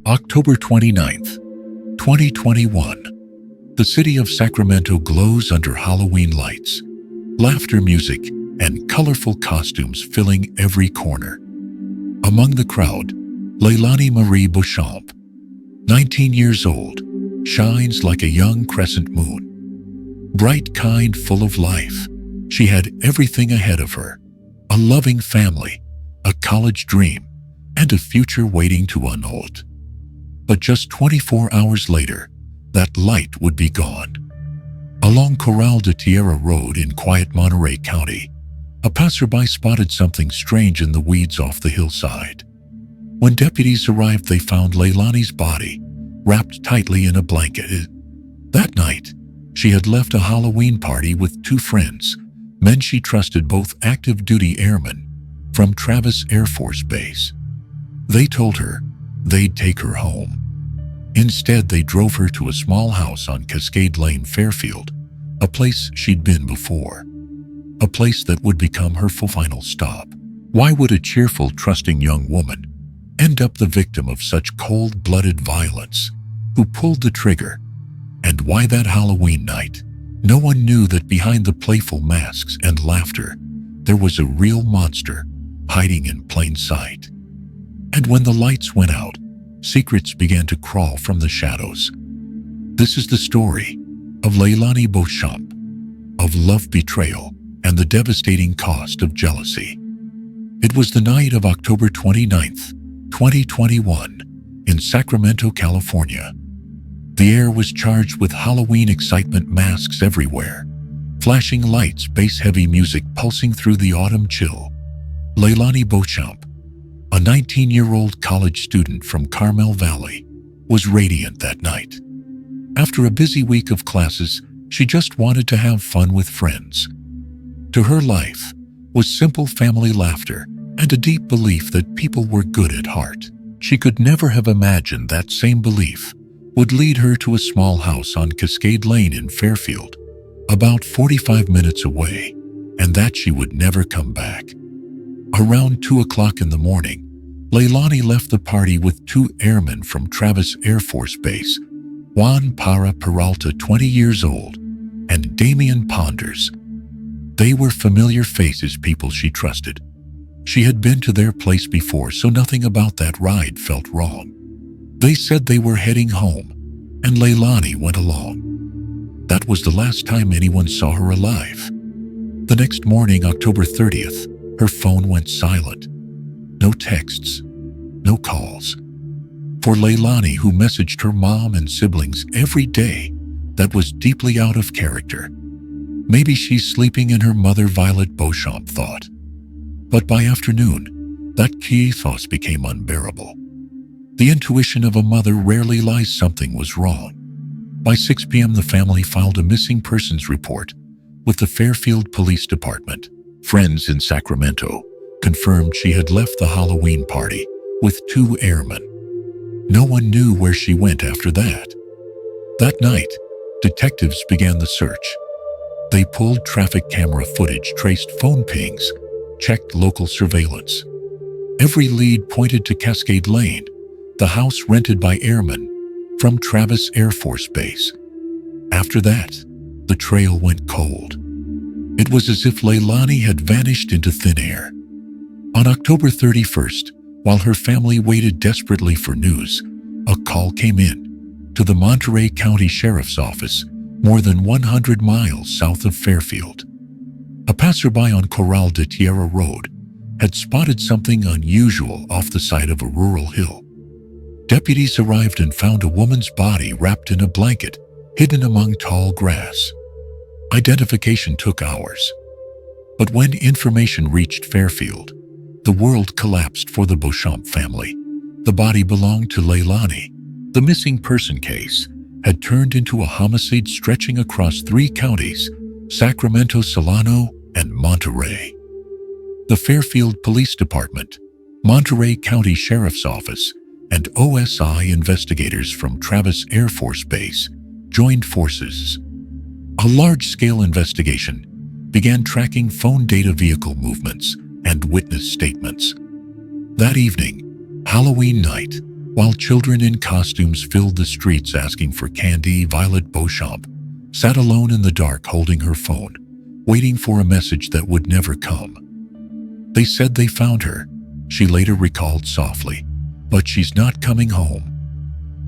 October 29th, 2021. The city of Sacramento glows under Halloween lights, laughter music, and colorful costumes filling every corner. Among the crowd, Leilani Marie Bochamp, 19 years old, shines like a young crescent moon. Bright, kind, full of life, she had everything ahead of her: a loving family, a college dream, and a future waiting to unfold. But just 24 hours later, that light would be gone. Along Corral de Tierra Road in quiet Monterey County, a passerby spotted something strange in the weeds off the hillside. When deputies arrived, they found Leilani's body wrapped tightly in a blanket. That night, she had left a Halloween party with two friends, men she trusted, both active-duty airmen from Travis Air Force Base. They told her they'd take her home. Instead, they drove her to a small house on Cascade Lane, Fairfield, a place she'd been before, a place that would become her final stop. Why would a cheerful, trusting young woman end up the victim of such cold-blooded violence? Who pulled the trigger? And why that Halloween night? No one knew that behind the playful masks and laughter, there was a real monster hiding in plain sight. And when the lights went out, secrets began to crawl from the shadows. This is the story of Leilani Bochamp, of love betrayal and the devastating cost of jealousy. It was the night of October 29th, 2021, in Sacramento, California. The air was charged with Halloween excitement, masks everywhere, flashing lights, bass-heavy music pulsing through the autumn chill. Leilani Bochamp, a 19-year-old college student from Carmel Valley, was radiant that night. After a busy week of classes, she just wanted to have fun with friends. To her, life was simple family laughter and a deep belief that people were good at heart. She could never have imagined that same belief would lead her to a small house on Cascade Lane in Fairfield, about 45 minutes away, and that she would never come back. Around 2 o'clock in the morning, Leilani left the party with two airmen from Travis Air Force Base, Juan Parra Peralta, 20 years old, and Damian Ponders. They were familiar faces, people she trusted. She had been to their place before, so nothing about that ride felt wrong. They said they were heading home, and Leilani went along. That was the last time anyone saw her alive. The next morning, October 30th, her phone went silent. No texts, no calls. For Leilani, who messaged her mom and siblings every day, that was deeply out of character. Maybe she's sleeping in her mother, Violet Bochamp thought. But by afternoon, that key thought became unbearable. The intuition of a mother rarely lies. Something was wrong. By 6 p.m., the family filed a missing persons report with the Fairfield Police Department. Friends in Sacramento confirmed she had left the Halloween party with two airmen. No one knew where she went after that. That night, detectives began the search. They pulled traffic camera footage, traced phone pings, checked local surveillance. Every lead pointed to Cascade Lane, the house rented by airmen from Travis Air Force Base. After that, the trail went cold. It was as if Leilani had vanished into thin air. On October 31st, while her family waited desperately for news, a call came in to the Monterey County Sheriff's Office, more than 100 miles south of Fairfield. A passerby on Corral de Tierra Road had spotted something unusual off the side of a rural hill. Deputies arrived and found a woman's body wrapped in a blanket, hidden among tall grass. Identification took hours. But when information reached Fairfield, the world collapsed for the Bochamp family. The body belonged to Leilani. The missing person case had turned into a homicide stretching across 3 counties: Sacramento, Solano, and Monterey. The Fairfield Police Department, Monterey County Sheriff's Office, and OSI investigators from Travis Air Force Base joined forces. A large-scale investigation began tracking phone data, vehicle movements, and witness statements. That evening, Halloween night, While children in costumes filled the streets asking for candy, Violet Beauchamp sat alone in the dark holding her phone, waiting for a message that would never come. They said they found her, she later recalled softly, but she's not coming home.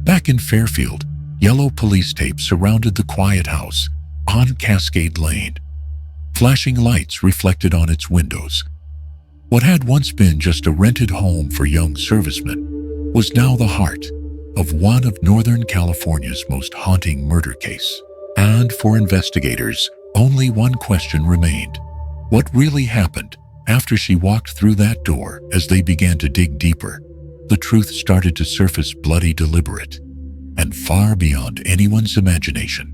Back in Fairfield, yellow police tape surrounded the quiet house on Cascade Lane. Flashing lights reflected on its windows. What had once been just a rented home for young servicemen was now the heart of one of Northern California's most haunting murder case. And for investigators, only one question remained. What really happened after she walked through that door? As they began to dig deeper, the truth started to surface, bloody, deliberate, and far beyond anyone's imagination.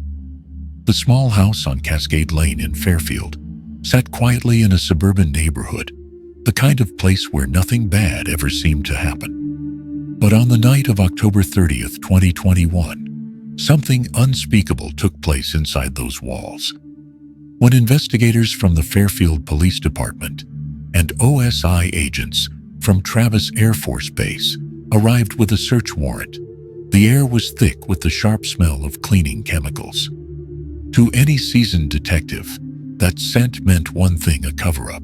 The small house on Cascade Lane in Fairfield sat quietly in a suburban neighborhood, the kind of place where nothing bad ever seemed to happen. But on the night of October 30th, 2021, something unspeakable took place inside those walls. When investigators from the Fairfield Police Department and OSI agents from Travis Air Force Base arrived with a search warrant, the air was thick with the sharp smell of cleaning chemicals. To any seasoned detective, that scent meant one thing: a cover-up.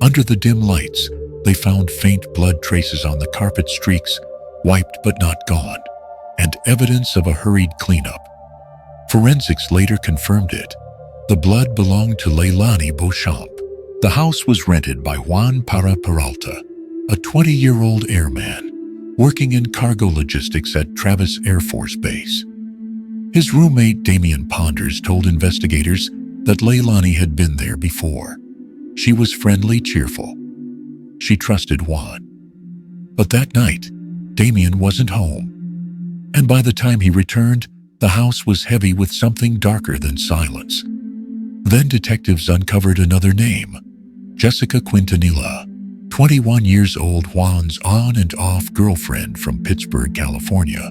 Under the dim lights, they found faint blood traces on the carpet, streaks, wiped but not gone, and evidence of a hurried cleanup. Forensics later confirmed it. The blood belonged to Leilani Bochamp. The house was rented by Juan Parra Peralta, a 20-year-old airman working in cargo logistics at Travis Air Force Base. His roommate Damian Ponders told investigators that Leilani had been there before. She was friendly, cheerful. She trusted Juan. But that night, Damian wasn't home. And by the time he returned, the house was heavy with something darker than silence. Then detectives uncovered another name: Jessica Quintanilla, 21 years old, Juan's on and off girlfriend from Pittsburgh, California.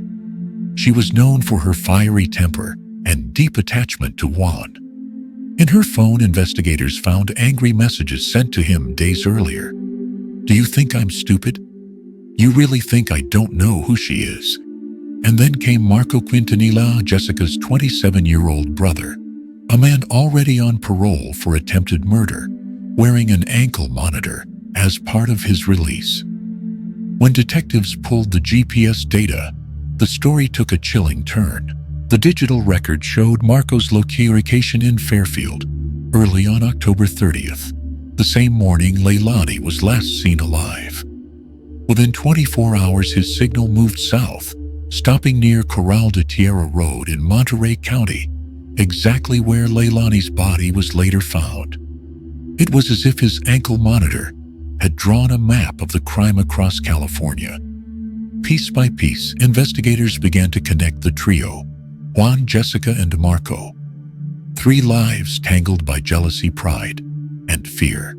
She was known for her fiery temper and deep attachment to Juan. In her phone, investigators found angry messages sent to him days earlier. "Do you think I'm stupid? You really think I don't know who she is?" And then came Marco Quintanilla, Jessica's 27-year-old brother, a man already on parole for attempted murder, wearing an ankle monitor as part of his release. When detectives pulled the GPS data, the story took a chilling turn. The digital record showed Marco's location in Fairfield early on October 30th, the same morning Leilani was last seen alive. Within 24 hours, his signal moved south, stopping near Corral de Tierra Road in Monterey County, exactly where Leilani's body was later found. It was as if his ankle monitor had drawn a map of the crime across California. Piece by piece, investigators began to connect the trio: Juan, Jessica, and Marco. 3 lives tangled by jealousy, pride, and fear.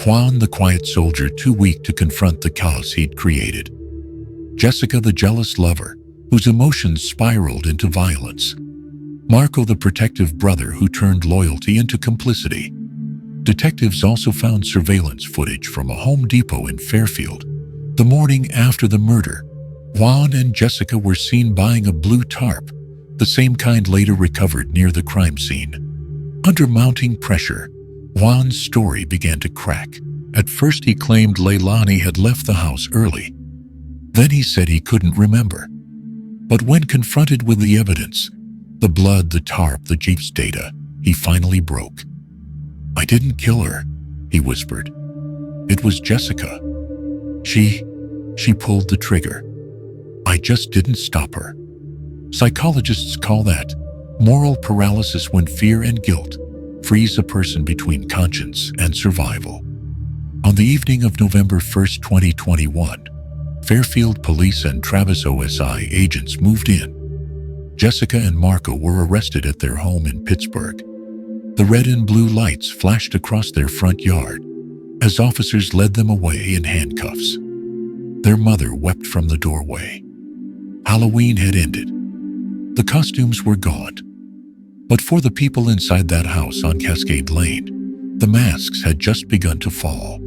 Juan, the quiet soldier too weak to confront the chaos he'd created. Jessica, the jealous lover whose emotions spiraled into violence. Marco, the protective brother who turned loyalty into complicity. Detectives also found surveillance footage from a Home Depot in Fairfield. The morning after the murder, Juan and Jessica were seen buying a blue tarp, the same kind later recovered near the crime scene. Under mounting pressure, Juan's story began to crack. At first he claimed Leilani had left the house early. Then he said he couldn't remember. But when confronted with the evidence, the blood, the tarp, the Jeep's data, he finally broke. "I didn't kill her," he whispered. "It was Jessica. She pulled the trigger. I just didn't stop her." Psychologists call that moral paralysis, when fear and guilt freeze a person between conscience and survival. On the evening of November 1st, 2021, Fairfield police and Travis OSI agents moved in. Jessica and Marco were arrested at their home in Pittsburgh. The red and blue lights flashed across their front yard as officers led them away in handcuffs. Their mother wept from the doorway. Halloween had ended. The costumes were gone. But for the people inside that house on Cascade Lane, the masks had just begun to fall.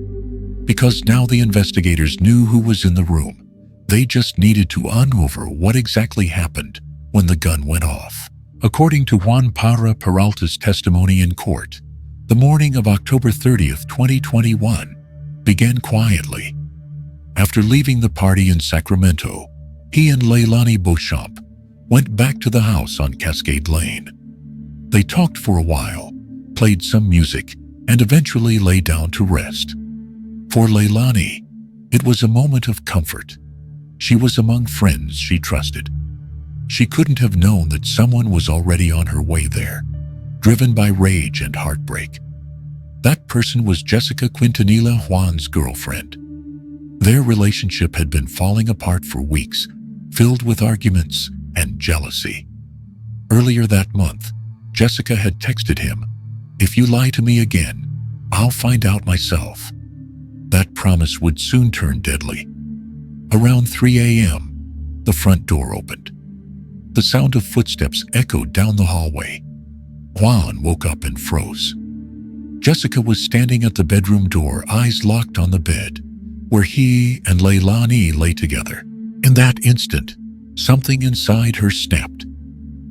Because now the investigators knew who was in the room, They just needed to uncover what exactly happened when the gun went off. According to Juan Parra Peralta's testimony in court, the morning of October 30th, 2021 began quietly. After leaving the party in Sacramento, he and Leilani Bochamp went back to the house on Cascade Lane. They talked for a while, played some music, and eventually lay down to rest. For Leilani, it was a moment of comfort. She was among friends she trusted. She couldn't have known that someone was already on her way there, driven by rage and heartbreak. That person was Jessica Quintanilla, Juan's girlfriend. Their relationship had been falling apart for weeks, filled with arguments and jealousy. Earlier that month, Jessica had texted him, "If you lie to me again, I'll find out myself." That promise would soon turn deadly. Around 3 a.m., the front door opened. The sound of footsteps echoed down the hallway. Juan woke up and froze. Jessica was standing at the bedroom door, eyes locked on the bed, where he and Leilani lay together. In that instant, something inside her snapped.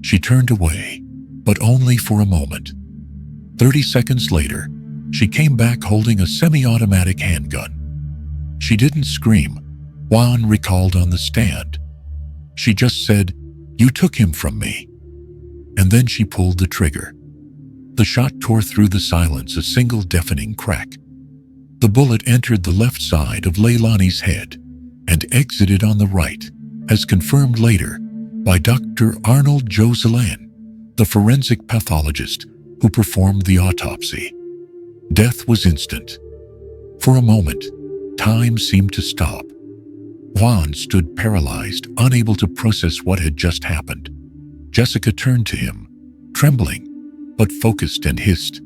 She turned away, but only for a moment. 30 seconds later, she came back holding a semi-automatic handgun. She didn't scream, Juan recalled on the stand. She just said, "You took him from me." And then she pulled the trigger. The shot tore through the silence, a single deafening crack. The bullet entered the left side of Leilani's head and exited on the right, as confirmed later by Dr. Arnold Joselan, the forensic pathologist who performed the autopsy. Death was instant. For a moment, time seemed to stop. Juan stood paralyzed, unable to process what had just happened. Jessica turned to him, trembling, but focused, and hissed,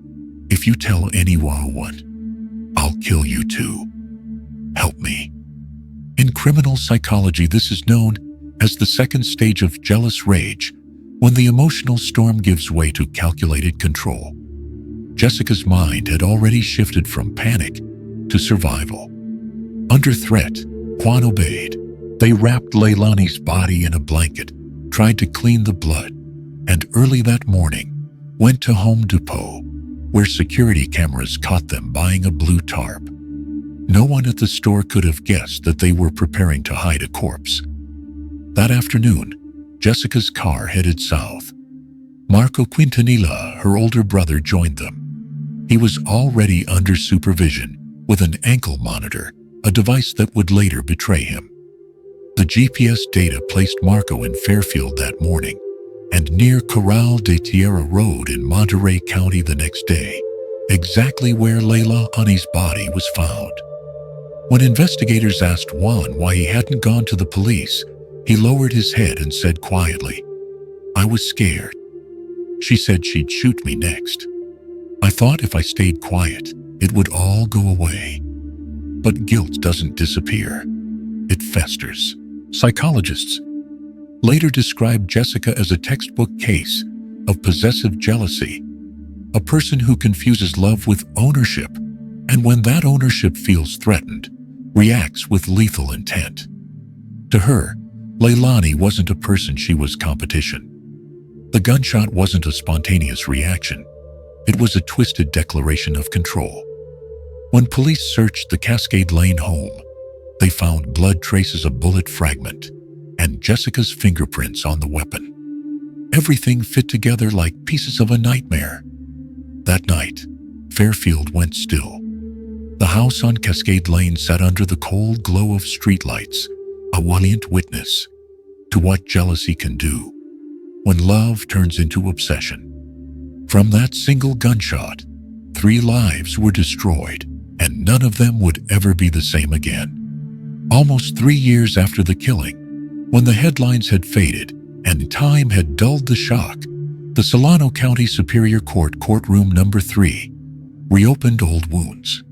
"If you tell anyone, I'll kill you too. Help me." In criminal psychology, this is known as the second stage of jealous rage, when the emotional storm gives way to calculated control. Jessica's mind had already shifted from panic to survival. Under threat, Juan obeyed. They wrapped Leilani's body in a blanket, tried to clean the blood, and early that morning went to Home Depot, where security cameras caught them buying a blue tarp. No one at the store could have guessed that they were preparing to hide a corpse. That afternoon, Jessica's car headed south. Marco Quintanilla, her older brother, joined them. He was already under supervision with an ankle monitor, a device that would later betray him. The GPS data placed Marco in Fairfield that morning and near Corral de Tierra Road in Monterey County the next day, exactly where Leilani's body was found. When investigators asked Juan why he hadn't gone to the police, he lowered his head and said quietly, "I was scared. She said she'd shoot me next. I thought if I stayed quiet, it would all go away." But guilt doesn't disappear. It festers. Psychologists later described Jessica as a textbook case of possessive jealousy, a person who confuses love with ownership, and when that ownership feels threatened, reacts with lethal intent. To her, Leilani wasn't a person, she was competition. The gunshot wasn't a spontaneous reaction. It was a twisted declaration of control. When police searched the Cascade Lane home, they found blood traces, a bullet fragment, and Jessica's fingerprints on the weapon. Everything fit together like pieces of a nightmare. That night, Fairfield went still. The house on Cascade Lane sat under the cold glow of streetlights, a valiant witness to what jealousy can do when love turns into obsession. From that single gunshot, 3 lives were destroyed, and none of them would ever be the same again. Almost 3 years after the killing, when the headlines had faded and time had dulled the shock, the Solano County Superior Court courtroom number 3 reopened old wounds.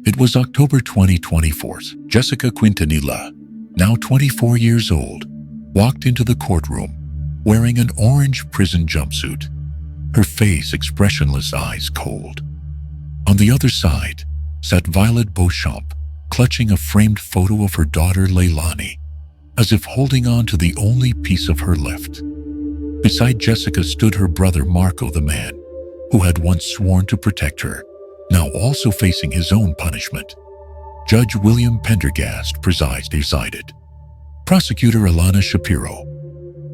It was October 2024. Jessica Quintanilla, now 24 years old, walked into the courtroom wearing an orange prison jumpsuit, her face expressionless, eyes cold. On the other side sat Violet Bochamp, clutching a framed photo of her daughter Leilani, as if holding on to the only piece of her left. Beside Jessica stood her brother Marco, the man who had once sworn to protect her, now also facing his own punishment. Judge William Pendergast presided. Prosecutor Ilana Shapiro,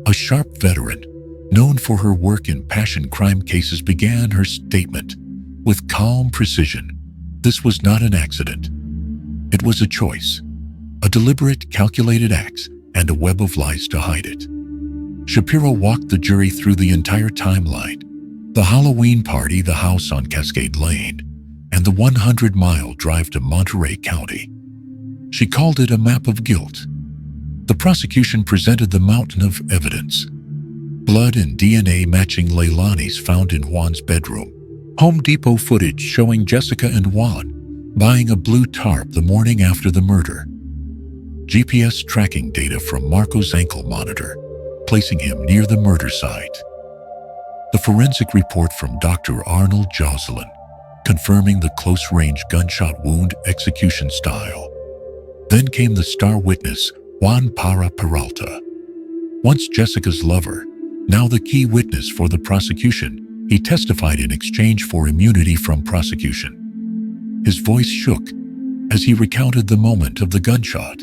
a sharp veteran known for her work in passion crime cases, began her statement with calm precision. This was not an accident. It was a choice, a deliberate, calculated act, and a web of lies to hide it. Shapiro walked the jury through the entire timeline: the Halloween party, the house on Cascade Lane, and the 100-mile drive to Monterey County. She called it a map of guilt. The prosecution presented the mountain of evidence: blood and DNA matching Leilani's found in Juan's bedroom, Home Depot footage showing Jessica and Juan buying a blue tarp the morning after the murder, GPS tracking data from Marco's ankle monitor, placing him near the murder site, the forensic report from Dr. Arnold Jocelyn, confirming the close-range gunshot wound execution style. Then came the star witness, Juan Parra Peralta. Once Jessica's lover, now the key witness for the prosecution, he testified in exchange for immunity from prosecution. His voice shook as he recounted the moment of the gunshot.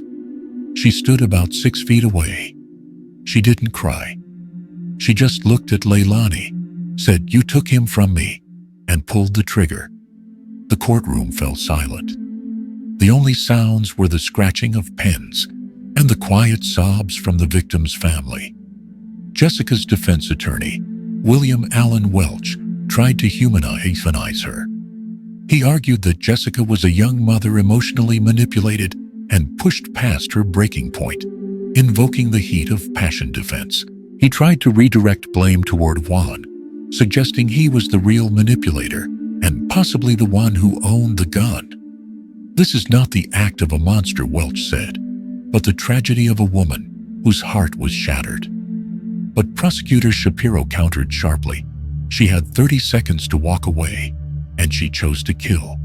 She stood about 6 feet away. She didn't cry. She just looked at Leilani, said, "You took him from me," and pulled the trigger. The courtroom fell silent. The only sounds were the scratching of pens and the quiet sobs from the victim's family. Jessica's defense attorney, William Allen Welch, tried to humanize her. He argued that Jessica was a young mother emotionally manipulated and pushed past her breaking point, invoking the heat of passion defense. He tried to redirect blame toward Juan, suggesting he was the real manipulator and possibly the one who owned the gun. "This is not the act of a monster," Welch said, "but the tragedy of a woman whose heart was shattered." But prosecutor Shapiro countered sharply. She had 30 seconds to walk away, and she chose to kill.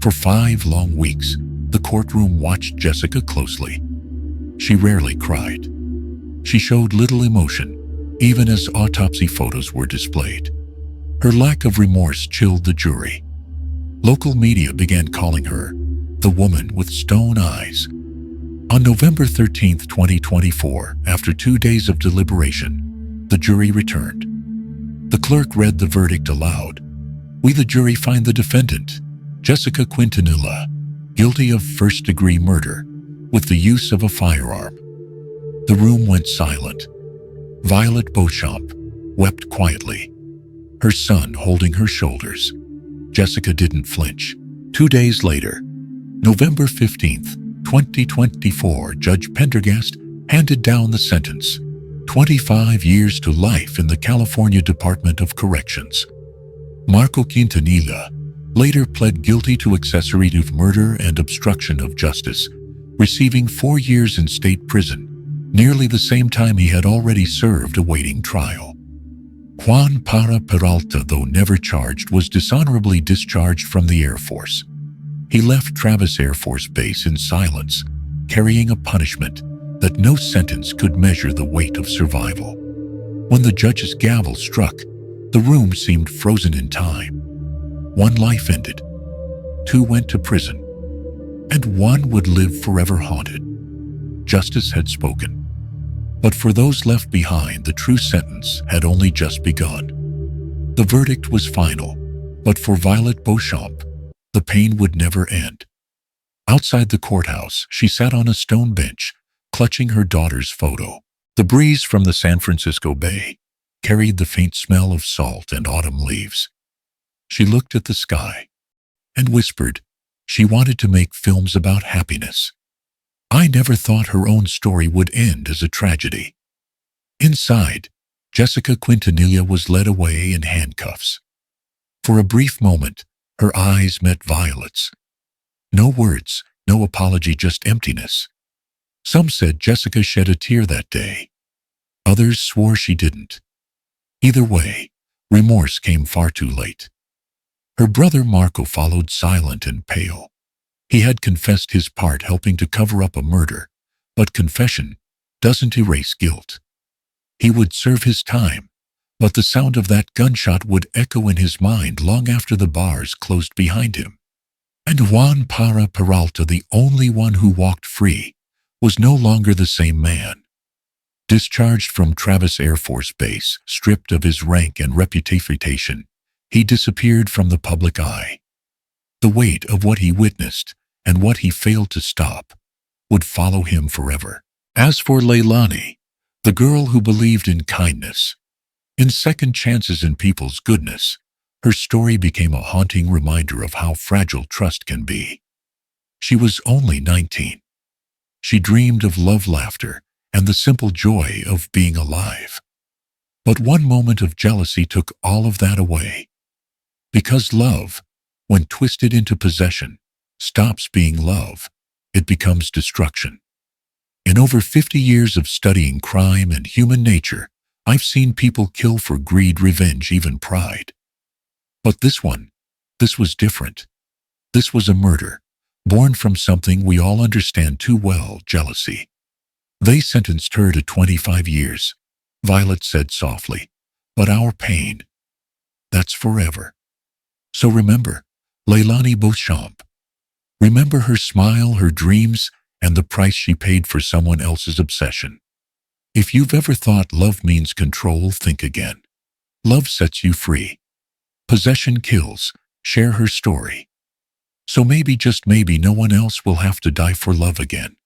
For 5 long weeks, the courtroom watched Jessica closely. She rarely cried. She showed little emotion, even as autopsy photos were displayed. Her lack of remorse chilled the jury. Local media began calling her the woman with stone eyes. On November 13, 2024, after 2 days of deliberation, the jury returned. The clerk read the verdict aloud. "We, the jury, find the defendant, Jessica Quintanilla, guilty of first-degree murder with the use of a firearm." The room went silent. Violet Bochamp wept quietly, her son holding her shoulders. Jessica didn't flinch. 2 days later, November 15th, 2024, Judge Pendergast handed down the sentence: 25 years to life in the California Department of Corrections. Marco Quintanilla later pled guilty to accessory to murder and obstruction of justice, receiving 4 years in state prison, nearly the same time he had already served awaiting trial. Juan Parra Peralta, though never charged, was dishonorably discharged from the Air Force. He left Travis Air Force Base in silence, carrying a punishment that no sentence could measure the weight of survival. When the judge's gavel struck, the room seemed frozen in time. 1 life ended, 2 went to prison, and 1 would live forever haunted. Justice had spoken. But for those left behind, the true sentence had only just begun. The verdict was final, but for Violet Bochamp, the pain would never end. Outside the courthouse, she sat on a stone bench, clutching her daughter's photo. The breeze from the San Francisco Bay carried the faint smell of salt and autumn leaves. She looked at the sky and whispered she wanted to make films about happiness. I never thought her own story would end as a tragedy. Inside, Jessica Quintanilla was led away in handcuffs. For a brief moment, her eyes met Violet's. No words, no apology, just emptiness. Some said Jessica shed a tear that day. Others swore she didn't. Either way, remorse came far too late. Her brother Marco followed, silent and pale. He had confessed his part, helping to cover up a murder, but confession doesn't erase guilt. He would serve his time, but the sound of that gunshot would echo in his mind long after the bars closed behind him. And Juan Parra Peralta, the only one who walked free, was no longer the same man. Discharged from Travis Air Force Base, stripped of his rank and reputation, he disappeared from the public eye. The weight of what he witnessed and what he failed to stop would follow him forever. As for Leilani, the girl who believed in kindness, in second chances in people's goodness, her story became a haunting reminder of how fragile trust can be. She was only 19. She dreamed of love, laughter, and the simple joy of being alive. But one moment of jealousy took all of that away. Because love, when twisted into possession, stops being love, it becomes destruction. In over 50 years of studying crime and human nature, I've seen people kill for greed, revenge, even pride. But this was different. This was a murder, born from something we all understand too well, jealousy. They sentenced her to 25 years, Violet said softly, but our pain, that's forever. So remember, Leilani Bochamp. Remember her smile, her dreams, and the price she paid for someone else's obsession. If you've ever thought love means control, think again. Love sets you free. Possession kills. Share her story. So maybe, just maybe, no one else will have to die for love again.